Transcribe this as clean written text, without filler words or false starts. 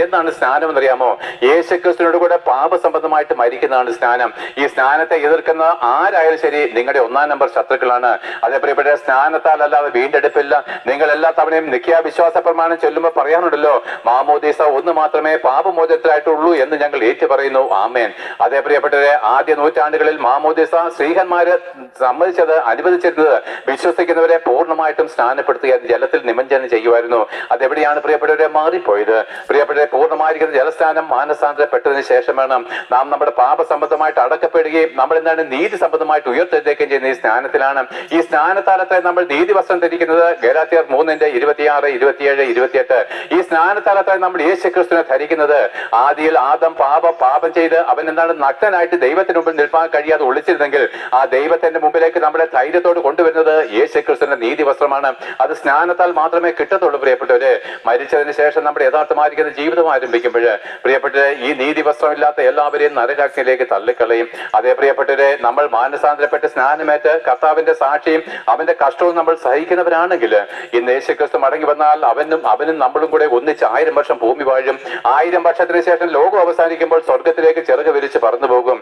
എന്താണ് സ്നാനം എന്നറിയാമോ? യേശുക്രിസ്തുവിനോട് കൂടെ പാപസംബന്ധമായിട്ട് മരിക്കുന്നതാണ് സ്നാനം. ഈ സ്നാനത്തെ എതിർക്കുന്ന ആരായാലും ശരി നിങ്ങളുടെ 1-ാം നമ്പർ ശത്രുക്കളാണ്. അതേ പ്രിയപ്പെട്ട, സ്നാനത്താൽ അല്ലാതെ വീണ്ടെടുപ്പില്ല. നിങ്ങൾ എല്ലാ തവണയും നിഖ്യാവിശ്വാസ പ്രമാണം ചൊല്ലുമ്പോൾ പറയാനുണ്ടല്ലോ, മാമോദീസ ഒന്ന് മാത്രമേ പാപമോചനത്തിലായിട്ടുള്ളൂ എന്ന് ഞങ്ങൾ ഏറ്റു പറയുന്നു. ആമേൻ. അതേ പ്രിയപ്പെട്ടവരെ, ആദ്യ നൂറ്റാണ്ടുകളിൽ മാമോദീസ സ്ത്രീഹന്മാര് സമ്മതിച്ചത്, അനുവദിച്ചിരുന്നത് വിശ്വസിക്കുന്നവരെ പൂർണ്ണമായിട്ടും സ്നാനപ്പെടുത്തുക, ജലത്തിൽ നിമഞ്ജനം ചെയ്യുമായിരുന്നു. അതെവിടെയാണ് പ്രിയപ്പെട്ടവരെ മാറിപ്പോയത്? പ്രിയപ്പെട്ട, പൂർണ്ണമായിരിക്കുന്ന ജലസ്നാനം മാനസാന്തരപ്പെട്ടതിന് ശേഷം വേണം നാം നമ്മുടെ പാപസംബന്ധമായിട്ട് അടക്കപ്പെടുകയും നമ്മൾ എന്താണ് നീതി സംബന്ധമായിട്ട് ഉയർത്തെഴുന്നേൽക്കുകയും ചെയ്യുന്ന ഈ സ്നാനത്തിലാണ്. ഈ സ്നാനത്താലത്തെ നമ്മൾ നീതി വസ്ത്രം ധരിക്കുന്നത് ഗലാത്യർ 3:26, 27, 28. ഈ സ്നാനത്താലത്തെ നമ്മൾ യേശുക്രിസ്തുവിനെ ധരിക്കുന്നത്. ആദിയിൽ ആദം പാപം ചെയ്ത് അവൻ എന്താണ് നഗ്നനായിട്ട് ദൈവത്തിന് മുമ്പിൽ നിൽപ്പാൻ കഴിയാതെ ഒളിച്ചിരുന്നെങ്കിൽ ആ ദൈവത്തിന്റെ മുമ്പിലേക്ക് നമ്മളെ ധൈര്യത്തോട് കൊണ്ടുവരുന്നത് യേശുക്രിസ്തുവിന്റെ നീതി വസ്ത്രമാണ്. അത് സ്നാനത്താൽ മാത്രമേ കിട്ടത്തുള്ളൂ. പ്രിയപ്പെട്ടവര്, മരിച്ചതിന് ശേഷം നമ്മുടെ യഥാർത്ഥമായിരിക്കുന്ന ജീവിതം ആരംഭിക്കുമ്പോൾ പ്രിയപ്പെട്ടവരെ, ഈ നീതി വസ്ത്രമില്ലാത്ത എല്ലാവരെയും നരകാഗ്നിയിലേക്ക് തള്ളിക്കളയും. അതേ പ്രിയപ്പെട്ടവരെ, നമ്മൾ മാനസാന്തരപ്പെട്ട് സ്നാനമേറ്റ് കർത്താവിന്റെ സാക്ഷിയും അവന്റെ കഷ്ടവും നമ്മൾ സഹിക്കുന്നവരാണെങ്കിൽ ഇന്ന് യേശുക്രിസ്തു മടങ്ങി വന്നാൽ അവനും നമ്മളും കൂടെ ഒന്നിച്ച് 1000 വർഷം ഭൂമി വാഴും. 1000 വർഷത്തിന് ശേഷം ലോകം അവസാനിക്കുമ്പോൾ സ്വർഗത്തിലേക്ക് ചിറക് വിരിച്ച് പറന്നു പോകും.